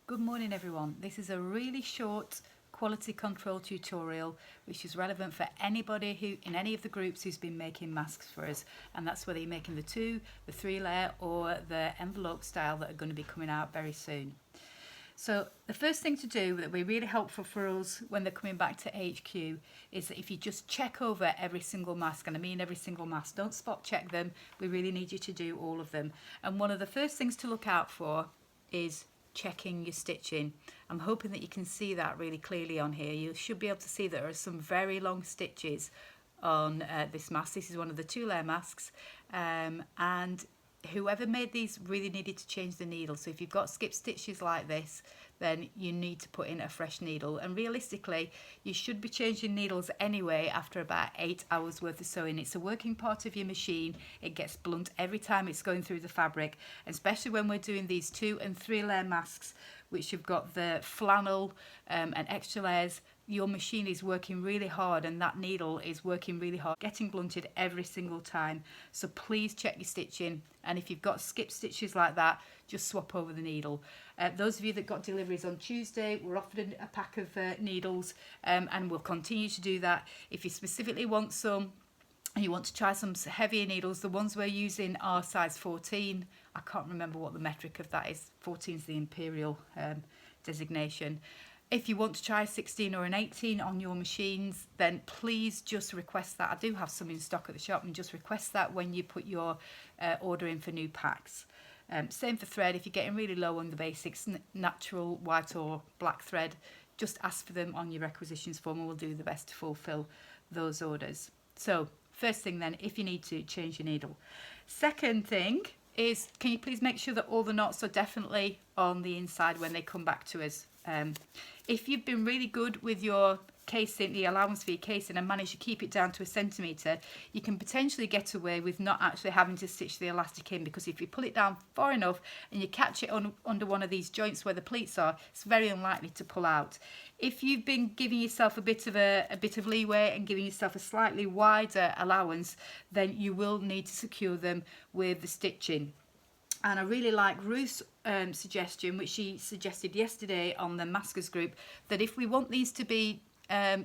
Good morning everyone. This is a really short quality control tutorial which is relevant for anybody who in any of the groups who's been making masks for us, and that's whether you're making the 2, the 3 layer or the envelope style that are going to be coming out very soon. So the first thing to do that will be really helpful for us when they're coming back to HQ is that if you just check over every single mask, and I mean every single mask, don't spot check them, we really need you to do all of them. And one of the first things to look out for is checking your stitching. I'm hoping that you can see that really clearly on here. You should be able to see there are some very long stitches on this mask. This is one of the 2-layer masks, and whoever made these really needed to change the needle. So if you've got skip stitches like this, then you need to put in a fresh needle, and realistically you should be changing needles anyway after about 8 hours worth of sewing. It's a working part of your machine. It gets blunt every time it's going through the fabric, especially when we're doing these 2 and 3 layer masks which you've got the flannel and extra layers. Your machine is working really hard and that needle is working really hard, getting blunted every single time. So please check your stitching, and if you've got skip stitches like that, just swap over the needle. Those of you that got deliveries on Tuesday were offered a pack of needles, and we'll continue to do that. If you specifically want some and you want to try some heavier needles, the ones we're using are size 14. I can't remember what the metric of that is. 14 is the imperial designation. If you want to try 16 or an 18 on your machines, then please just request that. I do have some in stock at the shop, and just request that when you put your order in for new packs. Same for thread. If you're getting really low on the basics, natural white or black thread, just ask for them on your requisitions form and we'll do the best to fulfill those orders. So first thing then, if you need to, change your needle. Second thing is, can you please make sure that all the knots are definitely on the inside when they come back to us. If you've been really good with your casing, the allowance for your casing, and managed to keep it down to a centimetre, you can potentially get away with not actually having to stitch the elastic in, because if you pull it down far enough and you catch it under one of these joints where the pleats are, it's very unlikely to pull out. If you've been giving yourself a bit of leeway and giving yourself a slightly wider allowance, then you will need to secure them with the stitching. And I really like Ruth's suggestion, which she suggested yesterday on the Maskers group, that if we want these to be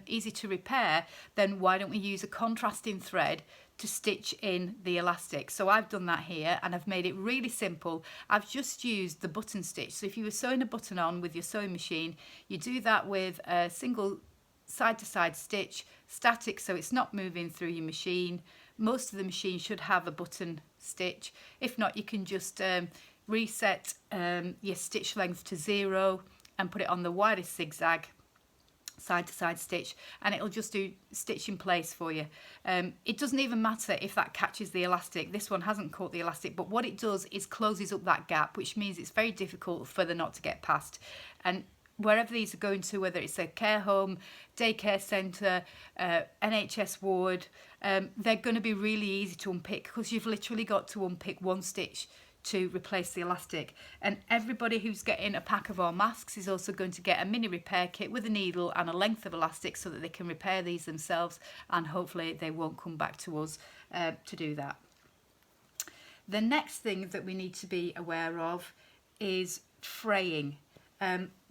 easy to repair, then why don't we use a contrasting thread to stitch in the elastic. So I've done that here and I've made it really simple. I've just used the button stitch. So if you were sewing a button on with your sewing machine, you do that with a single side to side stitch, static, so it's not moving through your machine. Most of the machine should have a button stitch. If not, you can just reset your stitch length to 0 and put it on the widest zigzag side to side stitch, and it'll just do stitch in place for you. It doesn't even matter if that catches the elastic. This one hasn't caught the elastic, but what it does is closes up that gap, which means it's very difficult for the knot to get past. And wherever these are going to, whether it's a care home, daycare centre, NHS ward, they're going to be really easy to unpick, because you've literally got to unpick one stitch to replace the elastic. And everybody who's getting a pack of our masks is also going to get a mini repair kit with a needle and a length of elastic so that they can repair these themselves, and hopefully they won't come back to us to do that. The next thing that we need to be aware of is fraying.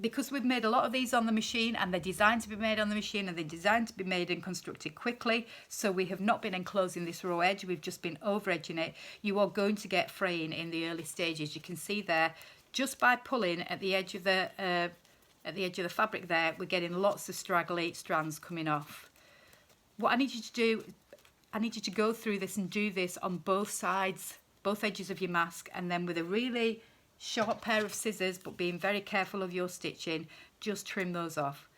Because we've made a lot of these on the machine, and they're designed to be made on the machine, and they're designed to be made and constructed quickly, so we have not been enclosing this raw edge, we've just been over edging it. You are going to get fraying in the early stages. You can see there, just by pulling at the edge of the fabric there, we're getting lots of straggly strands coming off. What I need you to do, I need you to go through this and do this on both sides, both edges of your mask, and then with a really sharp pair of scissors, but being very careful of your stitching, just trim those off.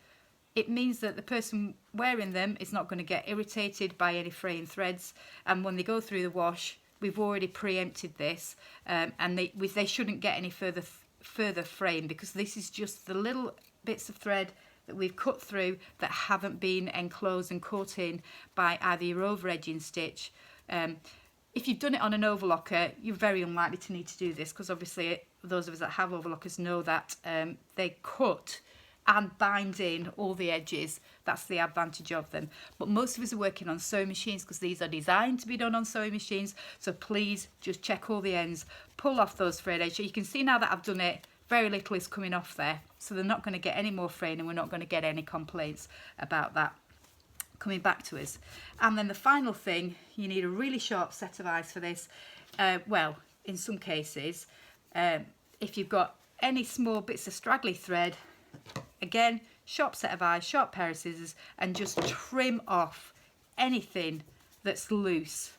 It means that the person wearing them is not going to get irritated by any fraying threads, and when they go through the wash, we've already preempted this, and they shouldn't get any further fraying, because this is just the little bits of thread that we've cut through that haven't been enclosed and caught in by either your over edging stitch. If you've done it on an overlocker, you're very unlikely to need to do this, because obviously those of us that have overlockers know that they cut and bind in all the edges. That's the advantage of them. But most of us are working on sewing machines, because these are designed to be done on sewing machines. So please just check all the ends, pull off those frayed edges. You can see now that I've done it very little is coming off there, so they're not going to get any more fraying, and we're not going to get any complaints about that coming back to us. And then the final thing, you need a really sharp set of eyes for this. Well, in some cases, if you've got any small bits of straggly thread, again, sharp set of eyes, sharp pair of scissors, and just trim off anything that's loose.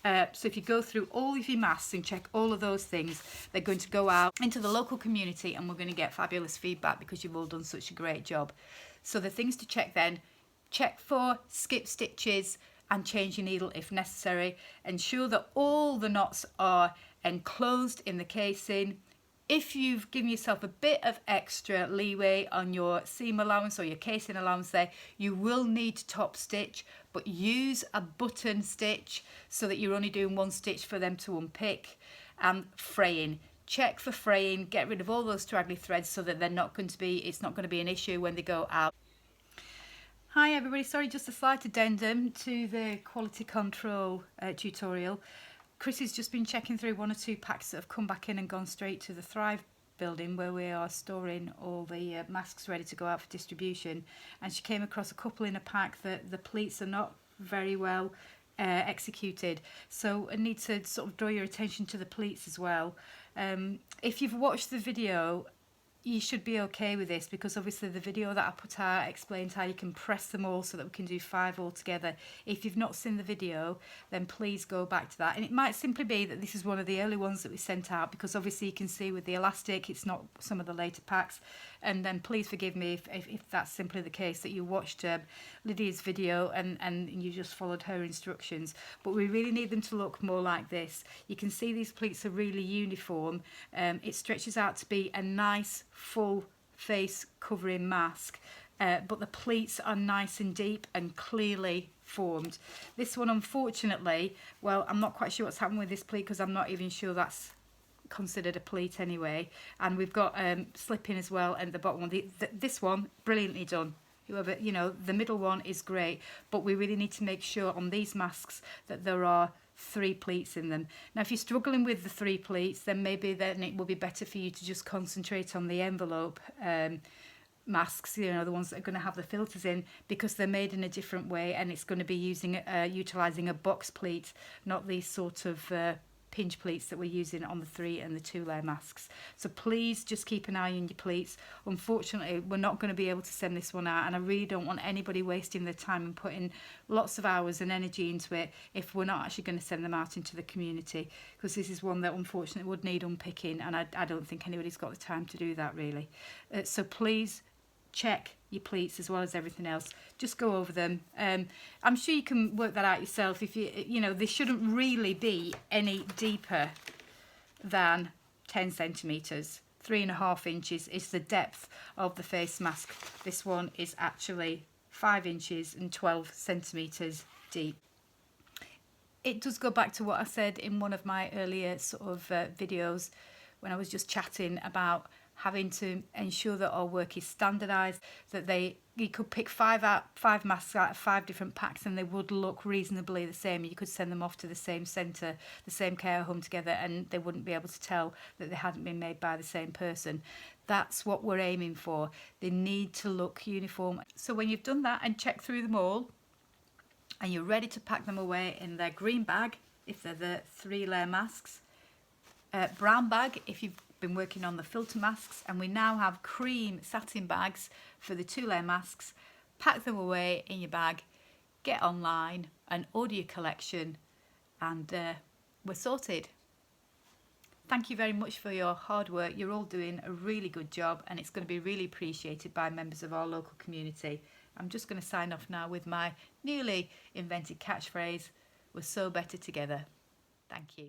So if you go through all of your masks and check all of those things, they're going to go out into the local community, and we're going to get fabulous feedback because you've all done such a great job. So the things to check then, check for skip stitches and change your needle if necessary. Ensure that all the knots are enclosed in the casing. If you've given yourself a bit of extra leeway on your seam allowance or your casing allowance there, you will need to top stitch, but use a button stitch so that you're only doing one stitch for them to unpick. And fraying. Check for fraying, get rid of all those straggly threads so that it's not going to be an issue when they go out. Hi everybody, sorry, just a slight addendum to the quality control tutorial. Chris has just been checking through 1 or 2 packs that have come back in and gone straight to the Thrive building where we are storing all the masks ready to go out for distribution, and she came across a couple in a pack that the pleats are not very well executed, so I need to sort of draw your attention to the pleats as well. If you've watched the video, you should be okay with this, because obviously the video that I put out explains how you can press them all so that we can do 5 all together. If you've not seen the video, then please go back to that. And it might simply be that this is one of the early ones that we sent out, because obviously you can see with the elastic it's not some of the later packs. And then please forgive me if that's simply the case, that you watched Lydia's video and you just followed her instructions. But we really need them to look more like this. You can see these pleats are really uniform. It stretches out to be a nice full face covering mask, but the pleats are nice and deep and clearly formed. This one, unfortunately, well, I'm not quite sure what's happened with this pleat, because I'm not even sure that's considered a pleat anyway. And we've got slipping as well, and the bottom one, this one, brilliantly done. Whoever, you know, the middle one is great, but we really need to make sure on these masks that there are 3 pleats in them. Now if you're struggling with the 3 pleats, then maybe then it will be better for you to just concentrate on the envelope masks, you know, the ones that are going to have the filters in, because they're made in a different way, and it's going to be utilising a box pleat, not these sort of pinch pleats that we're using on the 3 and the 2 layer masks. So please just keep an eye on your pleats. Unfortunately, we're not going to be able to send this one out, and I really don't want anybody wasting their time and putting lots of hours and energy into it if we're not actually going to send them out into the community, because this is one that unfortunately would need unpicking, and I don't think anybody's got the time to do that really. So please check your pleats as well as everything else. Just go over them. I'm sure you can work that out yourself. If you know, they shouldn't really be any deeper than 10 centimetres. 3.5 inches is the depth of the face mask. This one is actually 5 inches and 12 centimetres deep. It does go back to what I said in one of my earlier sort of videos when I was just chatting about having to ensure that our work is standardised, that you could pick 5 masks out of 5 different packs and they would look reasonably the same. You could send them off to the same centre, the same care home together, and they wouldn't be able to tell that they hadn't been made by the same person. That's what we're aiming for. They need to look uniform. So when you've done that and checked through them all, and you're ready to pack them away in their green bag, if they're the 3-layer masks, brown bag if you've been working on the filter masks, and we now have cream satin bags for the 2-layer masks. Pack them away in your bag, get online and order your collection, and we're sorted. Thank you very much for your hard work. You're all doing a really good job, and it's going to be really appreciated by members of our local community. I'm just going to sign off now with my newly invented catchphrase, we're so better together. Thank you.